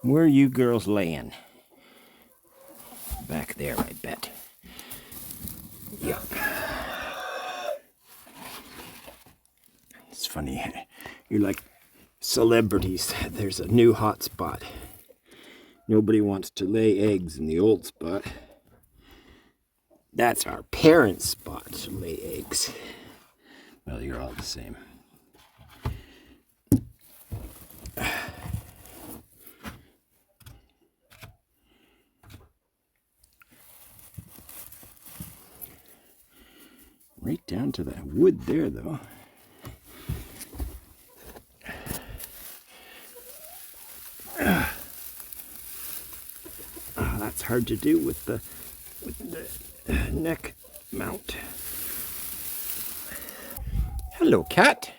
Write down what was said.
Where are you girls laying? Back there, I bet. Yep. It's funny. You're like celebrities. There's a new hotspot. Nobody wants to lay eggs in the old spot. That's our parents' spot to lay eggs. Well, you're all the same. Right down to that wood there, though. That's hard to do with the neck mount. Hello, cat.